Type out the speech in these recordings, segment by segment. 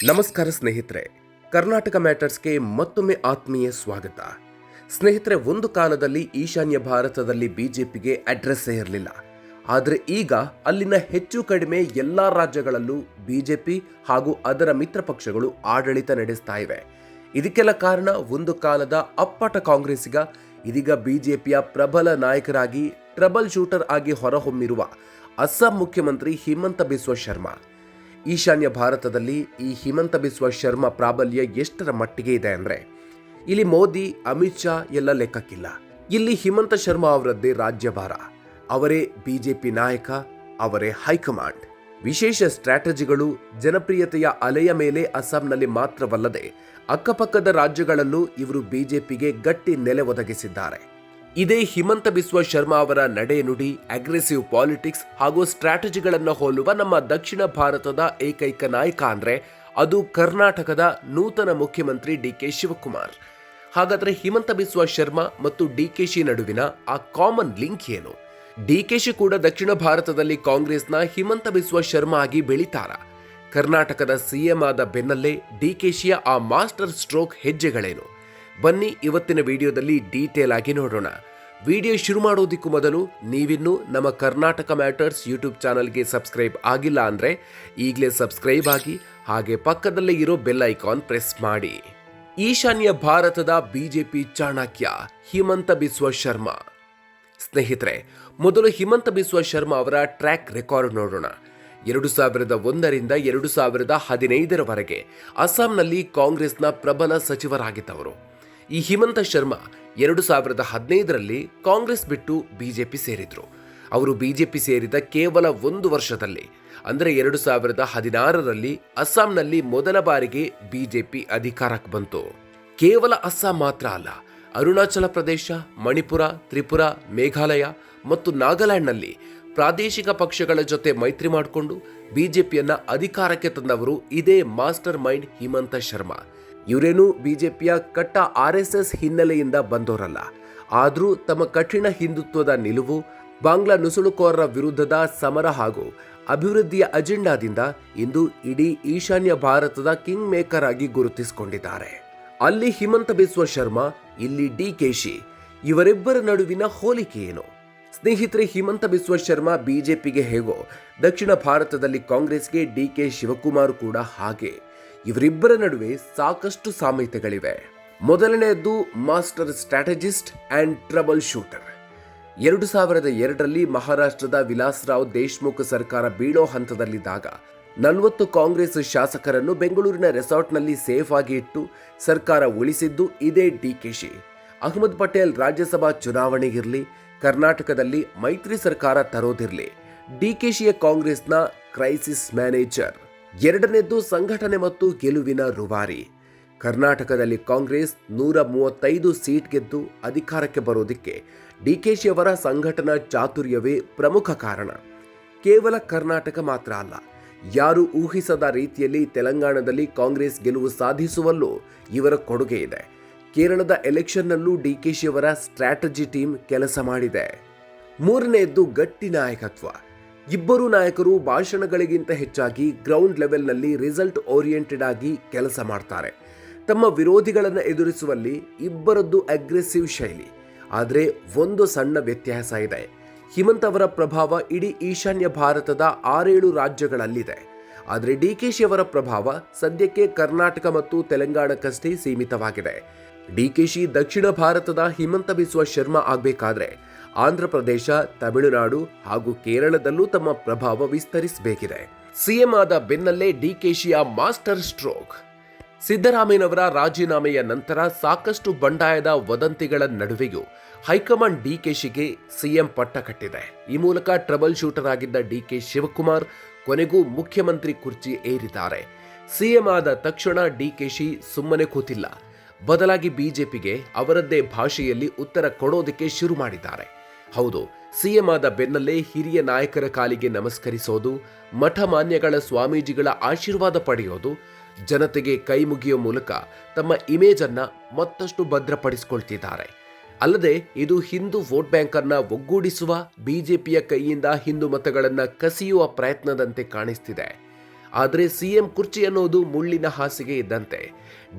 ನಮಸ್ಕಾರ ಸ್ನೇಹಿತರೆ, ಕರ್ನಾಟಕ ಮ್ಯಾಟರ್ಸ್ಗೆ ಮತ್ತೊಮ್ಮೆ ಆತ್ಮೀಯ ಸ್ವಾಗತ. ಸ್ನೇಹಿತರೆ, ಒಂದು ಕಾಲದಲ್ಲಿ ಈಶಾನ್ಯ ಭಾರತದಲ್ಲಿ ಬಿಜೆಪಿಗೆ ಅಡ್ರೆಸ್ಸೇ ಇರಲಿಲ್ಲ. ಆದರೆ ಈಗ ಅಲ್ಲಿನ ಹೆಚ್ಚು ಕಡಿಮೆ ಎಲ್ಲ ರಾಜ್ಯಗಳಲ್ಲೂ ಬಿಜೆಪಿ ಹಾಗೂ ಅದರ ಮಿತ್ರ ಪಕ್ಷಗಳು ಆಡಳಿತ ನಡೆಸ್ತಾ ಇವೆ. ಇದಕ್ಕೆಲ್ಲ ಕಾರಣ ಒಂದು ಕಾಲದ ಅಪ್ಪಟ ಕಾಂಗ್ರೆಸ್ಸಿಗ ಇದೀಗ ಬಿಜೆಪಿಯ ಪ್ರಬಲ ನಾಯಕರಾಗಿ ಟ್ರಬಲ್ ಶೂಟರ್ ಆಗಿ ಹೊರಹೊಮ್ಮಿರುವ ಅಸ್ಸಾಂ ಮುಖ್ಯಮಂತ್ರಿ ಹಿಮಂತ ಬಿಸ್ವಾ ಶರ್ಮಾ. ಈಶಾನ್ಯ ಭಾರತದಲ್ಲಿ ಈ ಹಿಮಂತ ಬಿಸ್ವಾ ಶರ್ಮಾ ಪ್ರಾಬಲ್ಯ ಎಷ್ಟರ ಮಟ್ಟಿಗೆ ಇದೆ ಅಂದರೆ ಇಲ್ಲಿ ಮೋದಿ, ಅಮಿತ್ ಶಾ ಎಲ್ಲ ಲೆಕ್ಕಕ್ಕಿಲ್ಲ. ಇಲ್ಲಿ ಹಿಮಂತ ಶರ್ಮಾ ಅವರದ್ದೇ ರಾಜ್ಯಭಾರ, ಅವರೇ ಬಿಜೆಪಿ ನಾಯಕ, ಅವರೇ ಹೈಕಮಾಂಡ್. ವಿಶೇಷ ಸ್ಟ್ರಾಟಜಿಗಳು, ಜನಪ್ರಿಯತೆಯ ಅಲೆಯ ಮೇಲೆ ಅಸ್ಸಾಂನಲ್ಲಿ ಮಾತ್ರವಲ್ಲದೆ ಅಕ್ಕಪಕ್ಕದ ರಾಜ್ಯಗಳಲ್ಲೂ ಇವರು ಬಿಜೆಪಿಗೆ ಗಟ್ಟಿ ನೆಲೆ ಒದಗಿಸಿದ್ದಾರೆ. ಇದೇ ಹಿಮಂತ ಬಿಸ್ವಾ ಶರ್ಮಾ ಅವರ ನಡೆನುಡಿ, ಅಗ್ರೆಸಿವ್ ಪಾಲಿಟಿಕ್ಸ್ ಹಾಗೂ ಸ್ಟ್ರಾಟಜಿಗಳನ್ನು ಹೋಲುವ ನಮ್ಮ ದಕ್ಷಿಣ ಭಾರತದ ಏಕೈಕ ನಾಯಕ ಅಂದ್ರೆ ಅದು ಕರ್ನಾಟಕದ ನೂತನ ಮುಖ್ಯಮಂತ್ರಿ ಡಿಕೆ ಶಿವಕುಮಾರ್. ಹಾಗಾದ್ರೆ ಹಿಮಂತ ಬಿಸ್ವಾ ಶರ್ಮಾ ಮತ್ತು ಡಿಕೆಶಿ ನಡುವಿನ ಆ ಕಾಮನ್ ಲಿಂಕ್ ಏನು? ಡಿಕೆಶಿ ಕೂಡ ದಕ್ಷಿಣ ಭಾರತದಲ್ಲಿ ಕಾಂಗ್ರೆಸ್ನ ಹಿಮಂತ ಬಿಸ್ವಾ ಶರ್ಮಾ ಆಗಿ ಬೆಳೀತಾರ? ಕರ್ನಾಟಕದ ಸಿಎಂ ಆದ ಬೆನ್ನಲ್ಲೇ ಡಿಕೆಶಿಯ ಆ ಮಾಸ್ಟರ್ ಸ್ಟ್ರೋಕ್ ಹೆಜ್ಜೆಗಳೇನು? ಬನ್ನಿ ಇವತ್ತಿನ ವಿಡಿಯೋದಲ್ಲಿ ಡೀಟೇಲ್ ಆಗಿ ನೋಡೋಣ. ವಿಡಿಯೋ ಶುರು ಮಾಡೋದಕ್ಕೂ ಮೊದಲು ನೀವಿನ್ನೂ ನಮ್ಮ ಕರ್ನಾಟಕ ಮ್ಯಾಟರ್ಸ್ ಯೂಟ್ಯೂಬ್ ಚಾನಲ್ಗೆ ಸಬ್ಸ್ಕ್ರೈಬ್ ಆಗಿಲ್ಲ ಅಂದರೆ ಈಗಲೇ ಸಬ್ಸ್ಕ್ರೈಬ್ ಆಗಿ, ಹಾಗೆ ಪಕ್ಕದಲ್ಲೇ ಇರೋ ಬೆಲ್ ಐಕಾನ್ ಪ್ರೆಸ್ ಮಾಡಿ. ಈಶಾನ್ಯ ಭಾರತದ ಬಿಜೆಪಿ ಚಾಣಕ್ಯ ಹಿಮಂತ ಬಿಸ್ವಾ ಶರ್ಮಾ. ಸ್ನೇಹಿತರೆ, ಮೊದಲು ಹಿಮಂತ ಬಿಸ್ವಾ ಶರ್ಮಾ ಅವರ ಟ್ರ್ಯಾಕ್ ರೆಕಾರ್ಡ್ ನೋಡೋಣ. 2001ರಿಂದ 2015ರವರೆಗೆ ಅಸ್ಸಾಂನಲ್ಲಿ ಕಾಂಗ್ರೆಸ್ನ ಪ್ರಬಲ ಸಚಿವರಾಗಿದ್ದವರು ಈ ಹಿಮಂತ ಶರ್ಮಾ 2015ರಲ್ಲಿ ಕಾಂಗ್ರೆಸ್ ಬಿಟ್ಟು ಬಿಜೆಪಿ ಸೇರಿದ್ರು. ಅವರು ಬಿಜೆಪಿ ಸೇರಿದ ಕೇವಲ ಒಂದು ವರ್ಷದಲ್ಲಿ ಅಂದರೆ 2016ರಲ್ಲಿ ಅಸ್ಸಾಂನಲ್ಲಿ ಮೊದಲ ಬಾರಿಗೆ ಬಿಜೆಪಿ ಅಧಿಕಾರಕ್ಕೆ ಬಂತು. ಕೇವಲ ಅಸ್ಸಾಂ ಮಾತ್ರ ಅಲ್ಲ, ಅರುಣಾಚಲ ಪ್ರದೇಶ, ಮಣಿಪುರ, ತ್ರಿಪುರ, ಮೇಘಾಲಯ ಮತ್ತು ನಾಗಾಲ್ಯಾಂಡ್ನಲ್ಲಿ ಪ್ರಾದೇಶಿಕ ಪಕ್ಷಗಳ ಜೊತೆ ಮೈತ್ರಿ ಮಾಡಿಕೊಂಡು ಬಿಜೆಪಿಯನ್ನ ಅಧಿಕಾರಕ್ಕೆ ತಂದವರು ಇದೇ ಮಾಸ್ಟರ್ ಮೈಂಡ್ ಹಿಮಂತ ಶರ್ಮಾ. ಇವರೇನು ಬಿಜೆಪಿಯ ಕಟ್ಟ RSS ಹಿನ್ನೆಲೆಯಿಂದ ಬಂದವರಲ್ಲ. ಆದರೂ ತಮ್ಮ ಕಠಿಣ ಹಿಂದುತ್ವದ ನಿಲುವು, ಬಾಂಗ್ಲಾ ನುಸುಳುಕೋರರ ವಿರುದ್ಧದ ಸಮರ ಹಾಗೂ ಅಭಿವೃದ್ಧಿಯ ಅಜೆಂಡಾದಿಂದ ಇಂದು ಇಡೀ ಈಶಾನ್ಯ ಭಾರತದ ಕಿಂಗ್ ಮೇಕರ್ ಆಗಿ ಗುರುತಿಸಿಕೊಂಡಿದ್ದಾರೆ. ಅಲ್ಲಿ ಹಿಮಂತ ಬಿಸ್ವಾ ಶರ್ಮಾ, ಇಲ್ಲಿ ಡಿಕೆಶಿ. ಇವರಿಬ್ಬರ ನಡುವಿನ ಹೋಲಿಕೆ ಏನು? ಸ್ನೇಹಿತರೆ, ಹಿಮಂತ ಬಿಸ್ವಾ ಶರ್ಮಾ ಬಿಜೆಪಿಗೆ ಹೇಗೋ ದಕ್ಷಿಣ ಭಾರತದಲ್ಲಿ ಕಾಂಗ್ರೆಸ್ಗೆ ಡಿಕೆ ಶಿವಕುಮಾರ್ ಕೂಡ ಹಾಗೆ. ಇವರಿಬ್ಬರ ನಡುವೆ ಸಾಕಷ್ಟು ಸಾಮ್ಯತೆಗಳಿವೆ. ಮೊದಲನೆಯದ್ದು master strategist and trouble shooter. 2002ರಲ್ಲಿ ಮಹಾರಾಷ್ಟ್ರದ ವಿಲಾಸ್ರಾವ್ ದೇಶ್ಮುಖ್ ಸರ್ಕಾರ ಬೀಳೋ ಹಂತದಲ್ಲಿದ್ದಾಗ 40 ಕಾಂಗ್ರೆಸ್ ಶಾಸಕರನ್ನು ಬೆಂಗಳೂರಿನ ರೆಸಾರ್ಟ್ನಲ್ಲಿ ಸೇಫ್ ಆಗಿ ಇಟ್ಟು ಸರ್ಕಾರ ಉಳಿಸಿದ್ದು ಇದೇ ಡಿಕೆಶಿ. ಅಹ್ಮದ್ ಪಟೇಲ್ ರಾಜ್ಯಸಭಾ ಚುನಾವಣೆಗಿರಲಿ, ಕರ್ನಾಟಕದಲ್ಲಿ ಮೈತ್ರಿ ಸರ್ಕಾರ ತರೋದಿರಲಿ, ಡಿಕೆಶಿಯ ಕಾಂಗ್ರೆಸ್ನ ಕ್ರೈಸಿಸ್ ಮ್ಯಾನೇಜರ್. ಎರಡನೇದ್ದು ಸಂಘಟನೆ ಮತ್ತು ಗೆಲುವಿನ ರೂವಾರಿ. ಕರ್ನಾಟಕದಲ್ಲಿ ಕಾಂಗ್ರೆಸ್ 135 ಸೀಟ್ ಗೆದ್ದು ಅಧಿಕಾರಕ್ಕೆ ಬರೋದಕ್ಕೆ ಡಿಕೆಶಿ ಅವರ ಸಂಘಟನಾ ಚಾತುರ್ಯವೇ ಪ್ರಮುಖ ಕಾರಣ. ಕೇವಲ ಕರ್ನಾಟಕ ಮಾತ್ರ ಅಲ್ಲ, ಯಾರು ಊಹಿಸದ ರೀತಿಯಲ್ಲಿ ತೆಲಂಗಾಣದಲ್ಲಿ ಕಾಂಗ್ರೆಸ್ ಗೆಲುವು ಸಾಧಿಸುವಲ್ಲೂ ಇವರ ಕೊಡುಗೆ ಇದೆ. ಕೇರಳದ ಎಲೆಕ್ಷನ್ನಲ್ಲೂ ಡಿಕೆಶಿಯವರ ಸ್ಟ್ರಾಟಜಿ ಟೀಮ್ ಕೆಲಸ ಮಾಡಿದೆ. ಮೂರನೆಯದ್ದು ಗಟ್ಟಿ ನಾಯಕತ್ವ. ಇಬ್ಬರು ನಾಯಕರು ಭಾಷಣಗಳಿಗಿಂತ ಹೆಚ್ಚಾಗಿ ಗ್ರೌಂಡ್ ಲೆವೆಲ್ನಲ್ಲಿ ರಿಸಲ್ಟ್ ಓರಿಯೆಂಟೆಡ್ ಆಗಿ ಕೆಲಸ ಮಾಡ್ತಾರೆ. ತಮ್ಮ ವಿರೋಧಿಗಳನ್ನು ಎದುರಿಸುವಲ್ಲಿ ಇಬ್ಬರದ್ದು ಅಗ್ರೆಸಿವ್ ಶೈಲಿ. ಆದರೆ ಒಂದು ಸಣ್ಣ ವ್ಯತ್ಯಾಸ ಇದೆ. ಹಿಮಂತ್ ಅವರ ಪ್ರಭಾವ ಇಡೀ ಈಶಾನ್ಯ ಭಾರತದ 6-7 ರಾಜ್ಯಗಳಲ್ಲಿದೆ. ಆದರೆ ಡಿಕೆಶಿ ಅವರ ಪ್ರಭಾವ ಸದ್ಯಕ್ಕೆ ಕರ್ನಾಟಕ ಮತ್ತು ತೆಲಂಗಾಣಕ್ಕಷ್ಟೇ ಸೀಮಿತವಾಗಿದೆ. ಡಿಕೆಶಿ ದಕ್ಷಿಣ ಭಾರತದ ಹಿಮಂತ ಬಿಸ್ವಾ ಶರ್ಮಾ ಆಗಬೇಕಾದ್ರೆ ಆಂಧ್ರ ಪ್ರದೇಶ, ತಮಿಳುನಾಡು ಹಾಗೂ ಕೇರಳದಲ್ಲೂ ತಮ್ಮ ಪ್ರಭಾವ ವಿಸ್ತರಿಸಬೇಕಿದೆ. ಸಿಎಂ ಆದ ಬೆನ್ನಲ್ಲೇ ಡಿಕೆಶಿಯ ಮಾಸ್ಟರ್ ಸ್ಟ್ರೋಕ್. ಸಿದ್ದರಾಮಯ್ಯನವರ ರಾಜೀನಾಮೆಯ ನಂತರ ಸಾಕಷ್ಟು ಬಂಡಾಯದ ವದಂತಿಗಳ ನಡುವೆಯೂ ಹೈಕಮಾಂಡ್ ಡಿಕೆಶಿಗೆ ಸಿಎಂ ಪಟ್ಟ ಕಟ್ಟಿದೆ. ಈ ಮೂಲಕ ಟ್ರಬಲ್ ಶೂಟರ್ ಆಗಿದ್ದ ಡಿಕೆ ಶಿವಕುಮಾರ್ ಕೊನೆಗೂ ಮುಖ್ಯಮಂತ್ರಿ ಕುರ್ಚಿ ಏರಿದ್ದಾರೆ. ಸಿಎಂ ಆದ ತಕ್ಷಣ ಡಿಕೆಶಿ ಸುಮ್ಮನೆ ಕೂತಿಲ್ಲ. ಬದಲಾಗಿ ಬಿಜೆಪಿಗೆ ಅವರದ್ದೇ ಭಾಷೆಯಲ್ಲಿ ಉತ್ತರ ಕೊಡೋದಕ್ಕೆ ಶುರು ಮಾಡಿದ್ದಾರೆ. ಹೌದು, ಸಿಎಂ ಆದ ಬೆನ್ನಲ್ಲೇ ಹಿರಿಯ ನಾಯಕರ ಕಾಲಿಗೆ ನಮಸ್ಕರಿಸೋದು, ಮಠ ಮಾನ್ಯಗಳ ಸ್ವಾಮೀಜಿಗಳ ಆಶೀರ್ವಾದ ಪಡೆಯೋದು, ಜನತೆಗೆ ಕೈ ಮುಗಿಯೋ ಮೂಲಕ ತಮ್ಮ ಇಮೇಜ್ ಅನ್ನ ಮತ್ತಷ್ಟು ಭದ್ರಪಡಿಸಿಕೊಳ್ತಿದ್ದಾರೆ. ಅಲ್ಲದೆ ಇದು ಹಿಂದೂ ವೋಟ್ ಬ್ಯಾಂಕ್ ಅನ್ನ ಒಗ್ಗೂಡಿಸುವ ಬಿಜೆಪಿಯ ಕೈಯಿಂದ ಹಿಂದೂ ಮತಗಳನ್ನ ಕಸಿಯುವ ಪ್ರಯತ್ನದಂತೆ ಕಾಣಿಸ್ತಿದೆ. ಆದರೆ ಸಿಎಂ ಕುರ್ಚಿ ಅನ್ನೋದು ಮುಳ್ಳಿನ ಹಾಸಿಗೆ ಇದ್ದಂತೆ.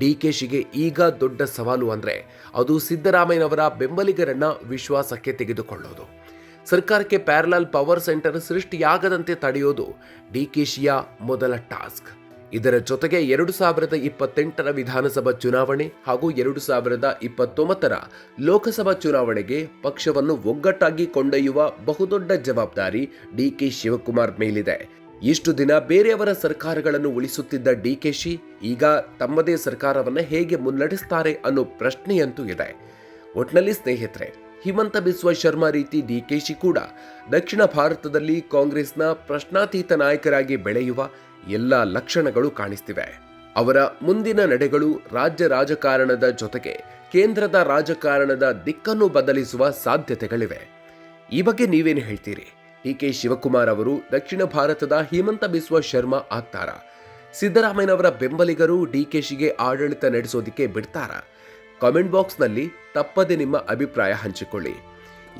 ಡಿಕೆಶಿಗೆ ಈಗ ದೊಡ್ಡ ಸವಾಲು ಅಂದ್ರೆ ಅದು ಸಿದ್ದರಾಮಯ್ಯನವರ ಬೆಂಬಲಿಗರನ್ನ ವಿಶ್ವಾಸಕ್ಕೆ ತೆಗೆದುಕೊಳ್ಳೋದು. ಸರ್ಕಾರಕ್ಕೆ ಪ್ಯಾರಲಲ್ ಪವರ್ ಸೆಂಟರ್ ಸೃಷ್ಟಿಯಾಗದಂತೆ ತಡೆಯೋದು ಡಿಕೆಶಿಯ ಮೊದಲ ಟಾಸ್ಕ್. ಇದರ ಜೊತೆಗೆ 2028ರ ವಿಧಾನಸಭಾ ಚುನಾವಣೆ ಹಾಗೂ 2029ರ ಲೋಕಸಭಾ ಚುನಾವಣೆಗೆ ಪಕ್ಷವನ್ನು ಒಗ್ಗಟ್ಟಾಗಿ ಕೊಂಡೊಯ್ಯುವ ಬಹುದೊಡ್ಡ ಜವಾಬ್ದಾರಿ ಡಿಕೆ ಶಿವಕುಮಾರ್ ಮೇಲಿದೆ. ಇಷ್ಟು ದಿನ ಬೇರೆಯವರ ಸರ್ಕಾರಗಳನ್ನು ಉಳಿಸುತ್ತಿದ್ದ ಡಿಕೆಶಿ ಈಗ ತಮ್ಮದೇ ಸರ್ಕಾರವನ್ನು ಹೇಗೆ ಮುನ್ನಡೆಸ್ತಾರೆ ಅನ್ನೋ ಪ್ರಶ್ನೆಯಂತೂ ಇದೆ. ಒಟ್ನಲ್ಲಿ ಸ್ನೇಹಿತರೆ, ಹಿಮಂತ ಬಿಸ್ವ ಶರ್ಮಾ ರೀತಿ ಡಿಕೆಶಿ ಕೂಡ ದಕ್ಷಿಣ ಭಾರತದಲ್ಲಿ ಕಾಂಗ್ರೆಸ್ನ ಪ್ರಶ್ನಾತೀತ ನಾಯಕರಾಗಿ ಬೆಳೆಯುವ ಎಲ್ಲ ಲಕ್ಷಣಗಳು ಕಾಣಿಸ್ತಿವೆ. ಅವರ ಮುಂದಿನ ನಡೆಗಳು ರಾಜ್ಯ ರಾಜಕಾರಣದ ಜೊತೆಗೆ ಕೇಂದ್ರದ ರಾಜಕಾರಣದ ದಿಕ್ಕನ್ನು ಬದಲಿಸುವ ಸಾಧ್ಯತೆಗಳಿವೆ. ಈ ಬಗ್ಗೆ ನೀವೇನು ಹೇಳ್ತೀರಿ? ಡಿಕೆ ಶಿವಕುಮಾರ್ ಅವರು ದಕ್ಷಿಣ ಭಾರತದ ಹಿಮಂತ ಬಿಸ್ವ ಶರ್ಮಾ ಆಗ್ತಾರಾ? ಸಿದ್ದರಾಮಯ್ಯನವರ ಬೆಂಬಲಿಗರು ಡಿಕೆಶಿಗೆ ಆಡಳಿತ ನಡೆಸೋದಿಕ್ಕೆ ಬಿಡ್ತಾರಾ? ಕಾಮೆಂಟ್ ಬಾಕ್ಸ್ನಲ್ಲಿ ತಪ್ಪದೆ ನಿಮ್ಮ ಅಭಿಪ್ರಾಯ ಹಂಚಿಕೊಳ್ಳಿ.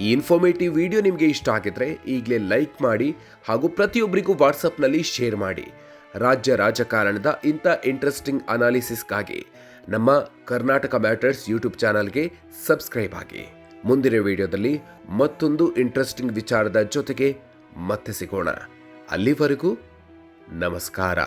ಈ ಇನ್ಫಾರ್ಮೇಟಿವ್ ವಿಡಿಯೋ ನಿಮಗೆ ಇಷ್ಟ ಆಗಿದ್ರೆ ಈಗಲೇ ಲೈಕ್ ಮಾಡಿ ಹಾಗೂ ಪ್ರತಿಯೊಬ್ಬರಿಗೂ ವಾಟ್ಸಪ್ನಲ್ಲಿ ಶೇರ್ ಮಾಡಿ. ರಾಜ್ಯ ರಾಜಕಾರಣದ ಇಂಥ ಇಂಟ್ರೆಸ್ಟಿಂಗ್ ಅನಾಲಿಸಿಸ್ಗಾಗಿ ನಮ್ಮ ಕರ್ನಾಟಕ ಮ್ಯಾಟರ್ಸ್ ಯೂಟ್ಯೂಬ್ ಚಾನಲ್ಗೆ ಸಬ್ಸ್ಕ್ರೈಬ್ ಆಗಿ. ಮುಂದಿನ ವಿಡಿಯೋದಲ್ಲಿ ಮತ್ತೊಂದು ಇಂಟ್ರೆಸ್ಟಿಂಗ್ ವಿಚಾರದ ಜೊತೆಗೆ ಮತ್ತೆ ಸಿಗೋಣ. ಅಲ್ಲಿವರೆಗೂ ನಮಸ್ಕಾರ.